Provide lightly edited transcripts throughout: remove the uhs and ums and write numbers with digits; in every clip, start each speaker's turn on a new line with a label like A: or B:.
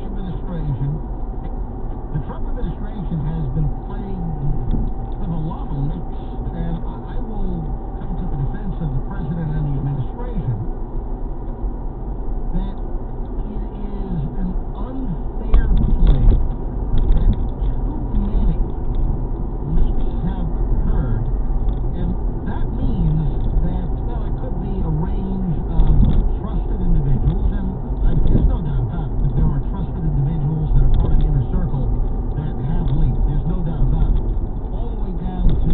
A: administration, the Trump administration has been plagued with a lot of leaks, and I will come to the defense of the president and the administration that it is an unfair play that too many leaks have occurred, and that means that, well, it could be a range of trusted individuals, and there's no doubt about it, that there are trusted individuals that are part of the inner circle that have leaked. There's no doubt about it. All the way down to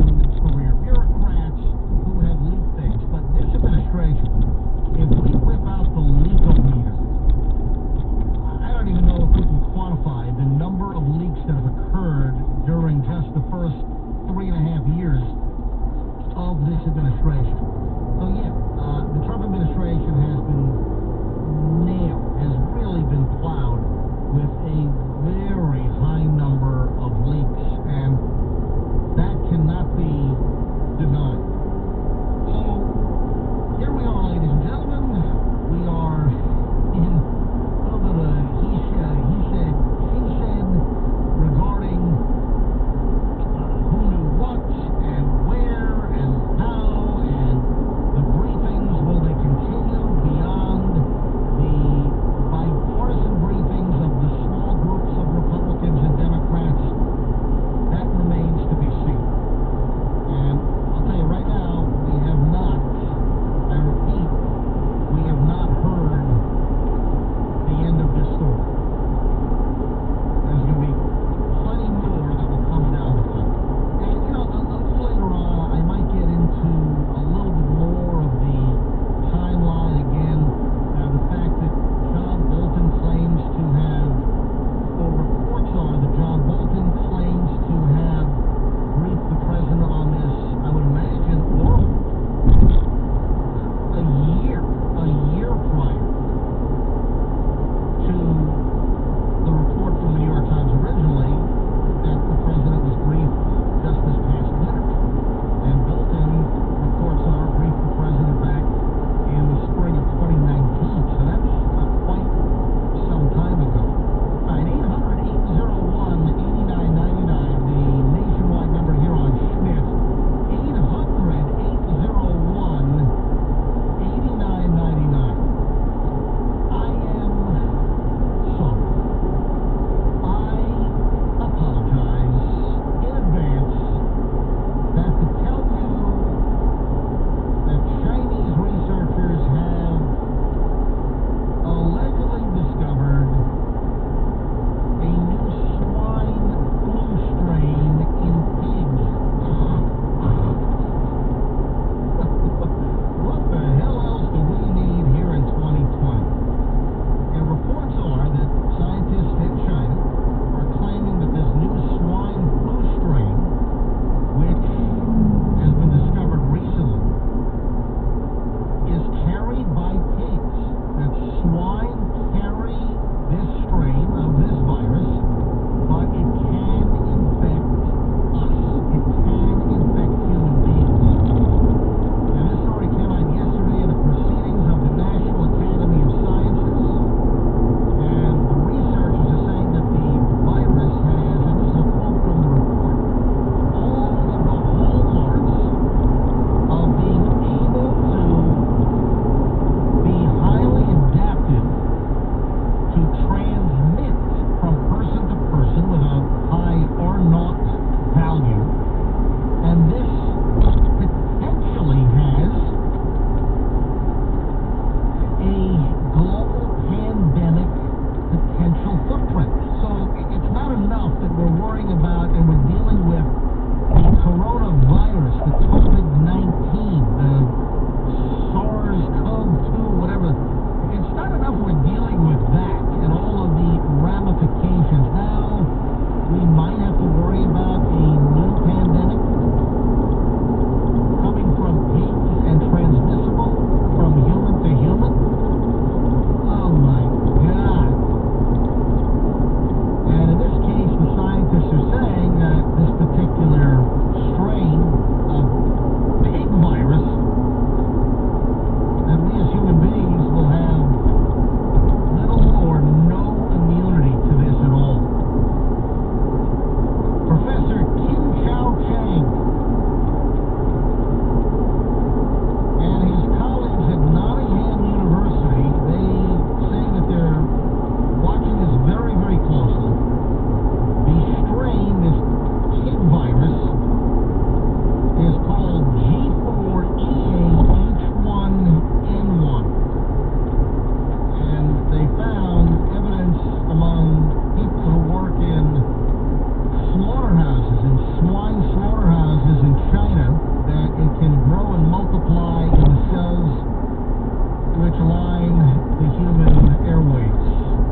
A: the human airways,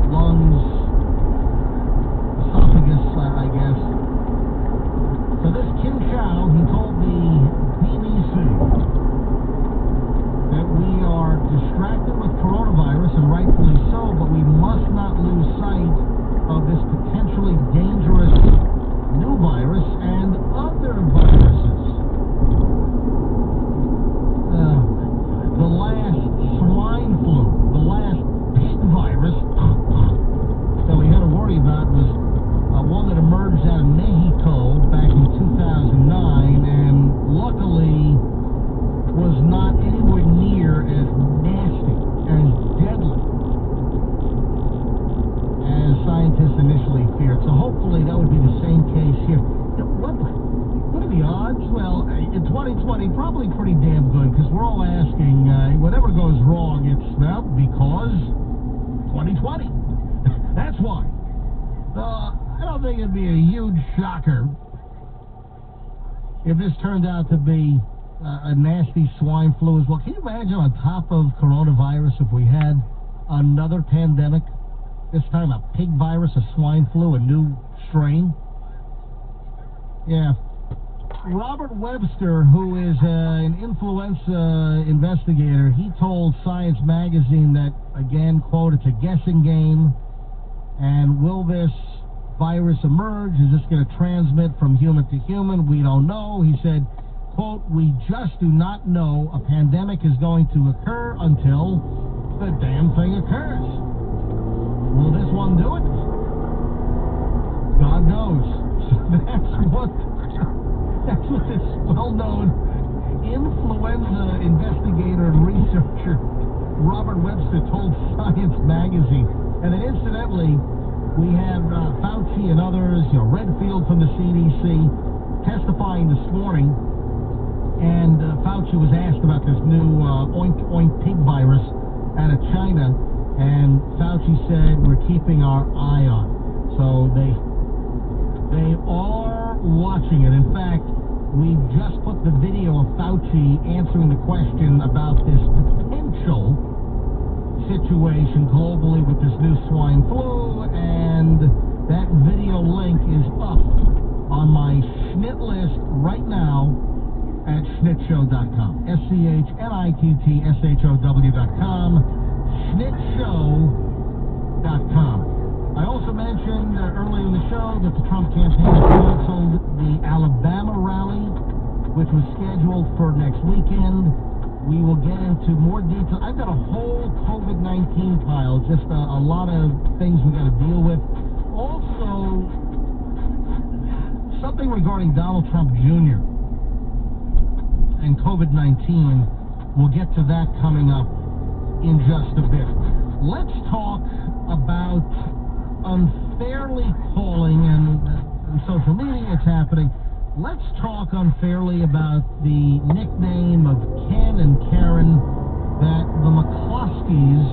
A: lungs, esophagus, I guess. So this Kim Chow, he told the BBC that we are distracted with coronavirus, and rightfully so, but we must not lose sight of this potentially dangerous new virus and other viruses. The last swine flu, the last pig virus that we had to worry about was one that emerged out of Mexico back in 2009, and luckily was not anywhere near as nasty, as deadly as scientists initially feared. So hopefully that would be the same case here. What are the odds? Well, in 2020, probably pretty damn good, because we're all asking, whatever goes wrong, it's, well, because 2020. That's why. I don't think it'd be a huge shocker if this turned out to be a nasty swine flu as well. Can you imagine on top of coronavirus if we had another pandemic? This time a pig virus, a swine flu, a new strain? Yeah. Robert Webster, who is an influenza investigator, he told Science Magazine that, again, quote, it's a guessing game, and will this virus emerge? Is this going to transmit from human to human? We don't know. He said, quote, we just do not know. A pandemic is going to occur until the damn thing occurs. Will this one do it? God knows. So that's what this well-known influenza investigator and researcher Robert Webster told Science Magazine. And then incidentally, we have Fauci and others, Redfield from the CDC, testifying this morning. And Fauci was asked about this new oink pig virus out of China, and Fauci said we're keeping our eye on it. So they are watching it. In fact, we just put the video of Fauci answering the question about this potential situation globally with this new swine flu, and that video link is up on my Schnit list right now at schnittshow.com. SCHNITTSHOW.com. schnittshow.com. I also mentioned earlier in the show that the Trump campaign canceled the Alabama rally, which was scheduled for next weekend. We will get into more detail. I've got a whole COVID-19 pile, just a lot of things we got to deal with. Also, something regarding Donald Trump Jr. and COVID-19. We'll get to that coming up in just a bit. Let's talk about unfairly calling, and social media, it's happening. Let's talk unfairly about the nickname of Ken and Karen that the McCloskeys